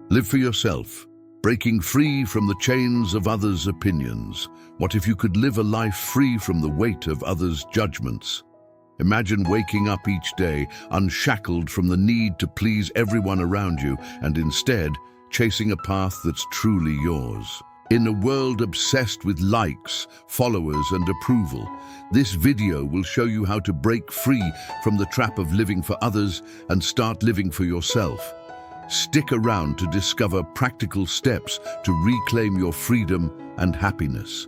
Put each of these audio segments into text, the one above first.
Live for yourself, breaking free from the chains of others' opinions. What if you could live a life free from the weight of others' judgments? Imagine waking up each day unshackled from the need to please everyone around you and instead chasing a path that's truly yours. In a world obsessed with likes, followers, and approval, this video will show you how to break free from the trap of living for others and start living for yourself. Stick around to discover practical steps to reclaim your freedom and happiness.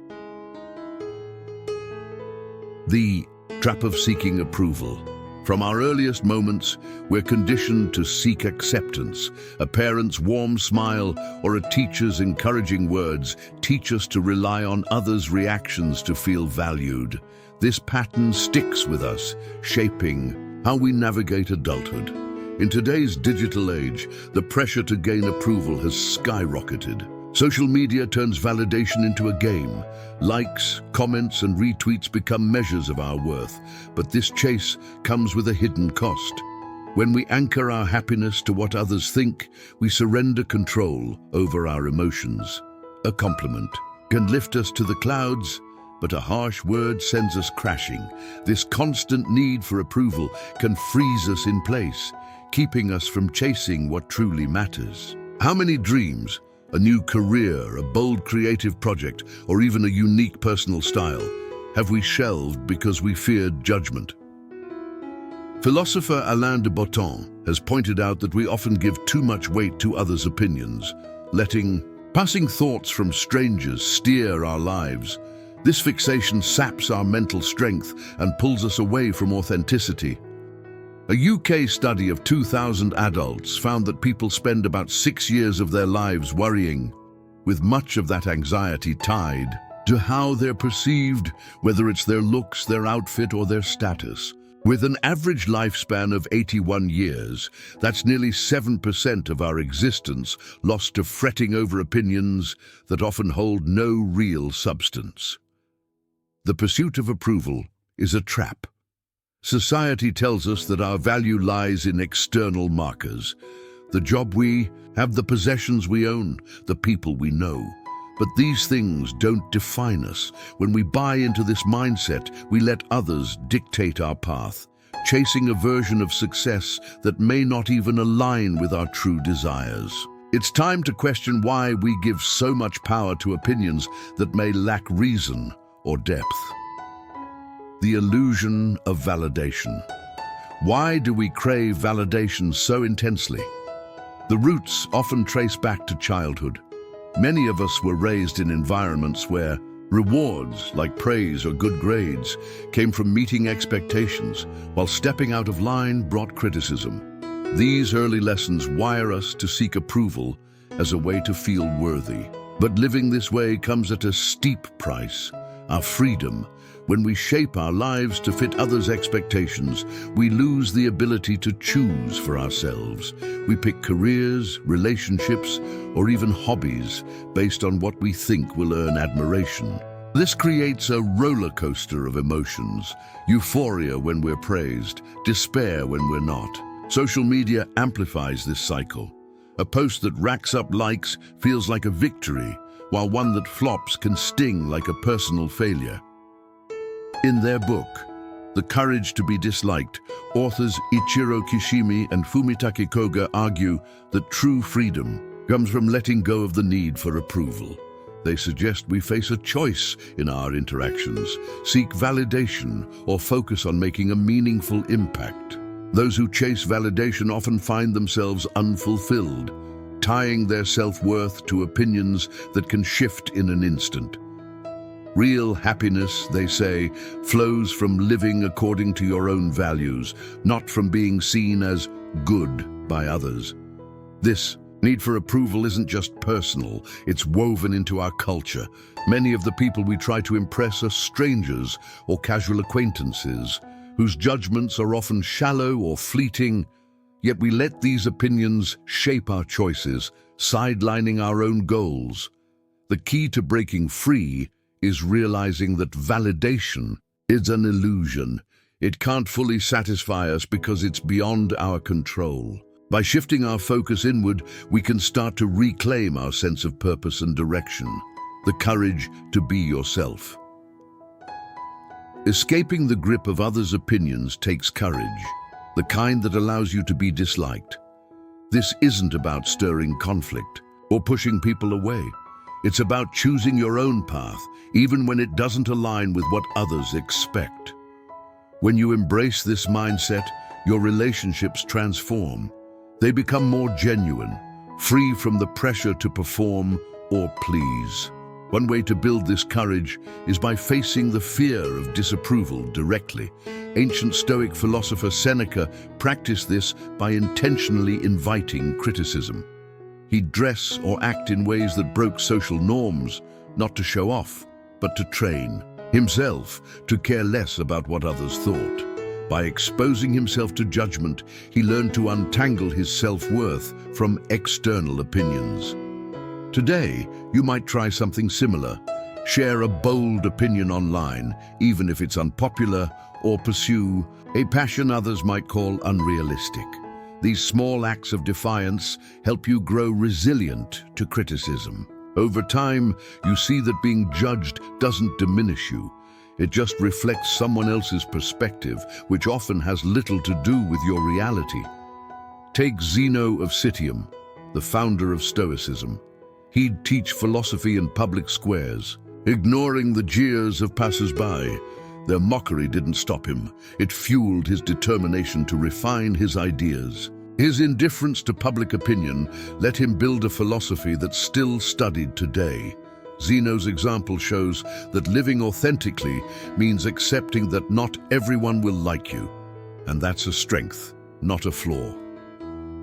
The trap of seeking approval. From our earliest moments, we're conditioned to seek acceptance. A parent's warm smile or a teacher's encouraging words teach us to rely on others' reactions to feel valued. This pattern sticks with us, shaping how we navigate adulthood. In today's digital age, the pressure to gain approval has skyrocketed. Social media turns validation into a game. Likes, comments, and retweets become measures of our worth, but this chase comes with a hidden cost. When we anchor our happiness to what others think, we surrender control over our emotions. A compliment can lift us to the clouds, but a harsh word sends us crashing. This constant need for approval can freeze us in place, keeping us from chasing what truly matters. How many dreams, a new career, a bold creative project, or even a unique personal style have we shelved because we feared judgment? Philosopher Alain de Botton has pointed out that we often give too much weight to others' opinions, letting passing thoughts from strangers steer our lives. This fixation saps our mental strength and pulls us away from authenticity. A UK study of 2,000 adults found that people spend about 6 years of their lives worrying, with much of that anxiety tied to how they're perceived, whether it's their looks, their outfit, or their status. With an average lifespan of 81 years, that's nearly 7% of our existence lost to fretting over opinions that often hold no real substance. The pursuit of approval is a trap. Society tells us that our value lies in external markers. The job we have, the possessions we own, the people we know. But these things don't define us. When we buy into this mindset, we let others dictate our path, chasing a version of success that may not even align with our true desires. It's time to question why we give so much power to opinions that may lack reason or depth. The illusion of validation. Why do we crave validation so intensely? The roots often trace back to childhood. Many of us were raised in environments where rewards, like praise or good grades, came from meeting expectations, while stepping out of line brought criticism. These early lessons wire us to seek approval as a way to feel worthy. But living this way comes at a steep price: our freedom. When we shape our lives to fit others' expectations, we lose the ability to choose for ourselves. We pick careers, relationships, or even hobbies based on what we think will earn admiration. This creates a roller coaster of emotions: euphoria when we're praised, despair when we're not. Social media amplifies this cycle. A post that racks up likes feels like a victory, while one that flops can sting like a personal failure. In their book, The Courage to be Disliked, authors Ichiro Kishimi and Fumitake Koga argue that true freedom comes from letting go of the need for approval. They suggest we face a choice in our interactions: seek validation or focus on making a meaningful impact. Those who chase validation often find themselves unfulfilled, tying their self-worth to opinions that can shift in an instant. Real happiness, they say, flows from living according to your own values, not from being seen as good by others. This need for approval isn't just personal, it's woven into our culture. Many of the people we try to impress are strangers or casual acquaintances, whose judgments are often shallow or fleeting, yet we let these opinions shape our choices, sidelining our own goals. The key to breaking free is realizing that validation is an illusion. It can't fully satisfy us because it's beyond our control. By shifting our focus inward, we can start to reclaim our sense of purpose and direction, the courage to be yourself. Escaping the grip of others' opinions takes courage, the kind that allows you to be disliked. This isn't about stirring conflict or pushing people away. It's about choosing your own path, even when it doesn't align with what others expect. When you embrace this mindset, your relationships transform. They become more genuine, free from the pressure to perform or please. One way to build this courage is by facing the fear of disapproval directly. Ancient Stoic philosopher Seneca practiced this by intentionally inviting criticism. He'd dress or act in ways that broke social norms, not to show off, but to train himself to care less about what others thought. By exposing himself to judgment, he learned to untangle his self-worth from external opinions. Today, you might try something similar. Share a bold opinion online, even if it's unpopular, or pursue a passion others might call unrealistic. These small acts of defiance help you grow resilient to criticism. Over time, you see that being judged doesn't diminish you. It just reflects someone else's perspective, which often has little to do with your reality. Take Zeno of Citium, the founder of Stoicism. He'd teach philosophy in public squares, ignoring the jeers of passers-by. Their mockery didn't stop him. It fueled his determination to refine his ideas. His indifference to public opinion let him build a philosophy that's still studied today. Zeno's example shows that living authentically means accepting that not everyone will like you, and that's a strength, not a flaw.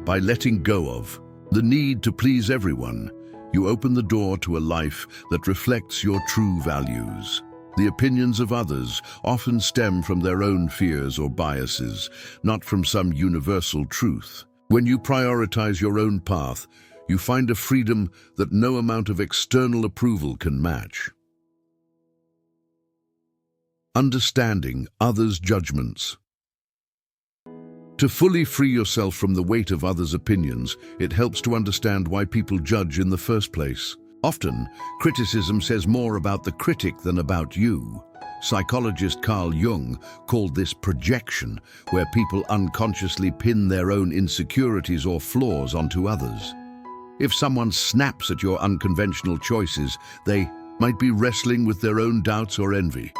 By letting go of the need to please everyone, you open the door to a life that reflects your true values. The opinions of others often stem from their own fears or biases, not from some universal truth. When you prioritize your own path, you find a freedom that no amount of external approval can match. Understanding others' judgments. To fully free yourself from the weight of others' opinions, it helps to understand why people judge in the first place. Often, criticism says more about the critic than about you. Psychologist Carl Jung called this projection, where people unconsciously pin their own insecurities or flaws onto others. If someone snaps at your unconventional choices, they might be wrestling with their own doubts or envy.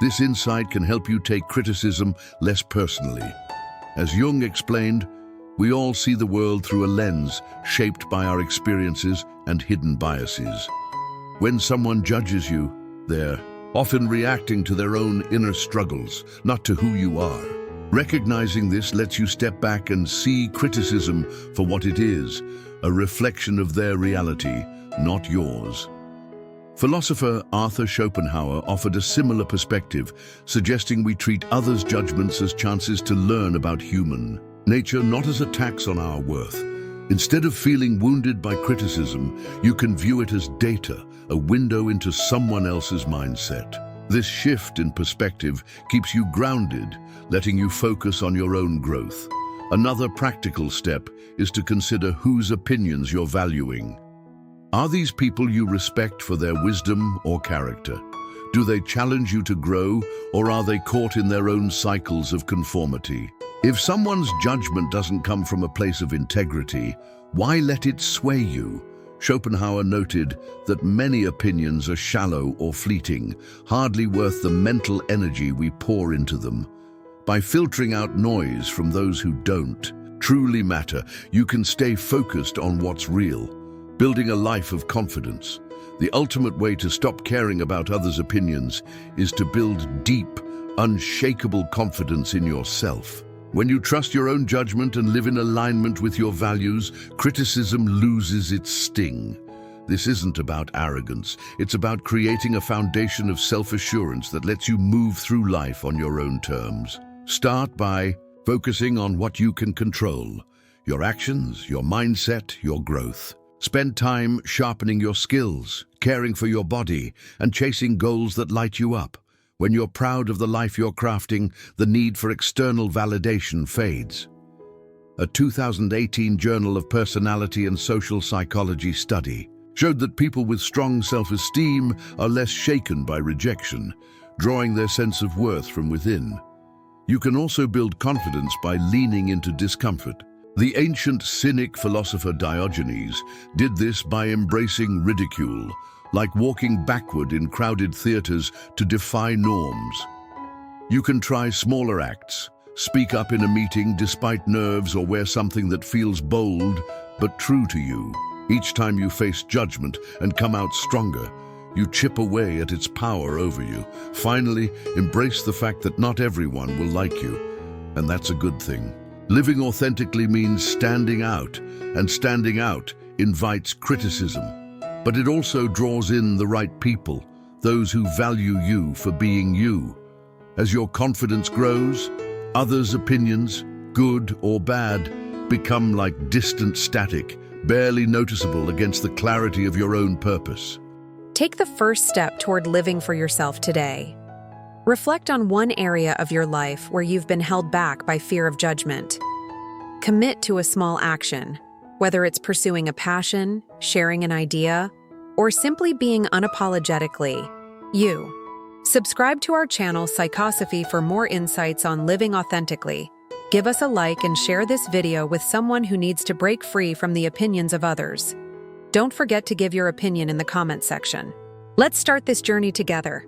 This insight can help you take criticism less personally. As Jung explained, we all see the world through a lens shaped by our experiences and hidden biases. When someone judges you, they're often reacting to their own inner struggles, not to who you are. Recognizing this lets you step back and see criticism for what it is, a reflection of their reality, not yours. Philosopher Arthur Schopenhauer offered a similar perspective, suggesting we treat others' judgments as chances to learn about human nature, not as attacks on our worth. Instead of feeling wounded by criticism, you can view it as data, a window into someone else's mindset. This shift in perspective keeps you grounded, letting you focus on your own growth. Another practical step is to consider whose opinions you're valuing. Are these people you respect for their wisdom or character? Do they challenge you to grow, or are they caught in their own cycles of conformity? If someone's judgment doesn't come from a place of integrity, why let it sway you? Schopenhauer noted that many opinions are shallow or fleeting, hardly worth the mental energy we pour into them. By filtering out noise from those who don't truly matter, you can stay focused on what's real, building a life of confidence. The ultimate way to stop caring about others' opinions is to build deep, unshakable confidence in yourself. When you trust your own judgment and live in alignment with your values, criticism loses its sting. This isn't about arrogance. It's about creating a foundation of self-assurance that lets you move through life on your own terms. Start by focusing on what you can control: your actions, your mindset, your growth. Spend time sharpening your skills, caring for your body, and chasing goals that light you up. When you're proud of the life you're crafting, the need for external validation fades. A 2018 Journal of Personality and Social Psychology study showed that people with strong self-esteem are less shaken by rejection, drawing their sense of worth from within. You can also build confidence by leaning into discomfort. The ancient cynic philosopher Diogenes did this by embracing ridicule, like walking backward in crowded theaters to defy norms. You can try smaller acts, speak up in a meeting despite nerves, or wear something that feels bold but true to you. Each time you face judgment and come out stronger, you chip away at its power over you. Finally, embrace the fact that not everyone will like you, and that's a good thing. Living authentically means standing out, and standing out invites criticism. But it also draws in the right people, those who value you for being you. As your confidence grows, others' opinions, good or bad, become like distant static, barely noticeable against the clarity of your own purpose. Take the first step toward living for yourself today. Reflect on one area of your life where you've been held back by fear of judgment. Commit to a small action, whether it's pursuing a passion, sharing an idea, or simply being unapologetically you. Subscribe to our channel Psychosophy for more insights on living authentically. Give us a like and share this video with someone who needs to break free from the opinions of others. Don't forget to give your opinion in the comment section. Let's start this journey together.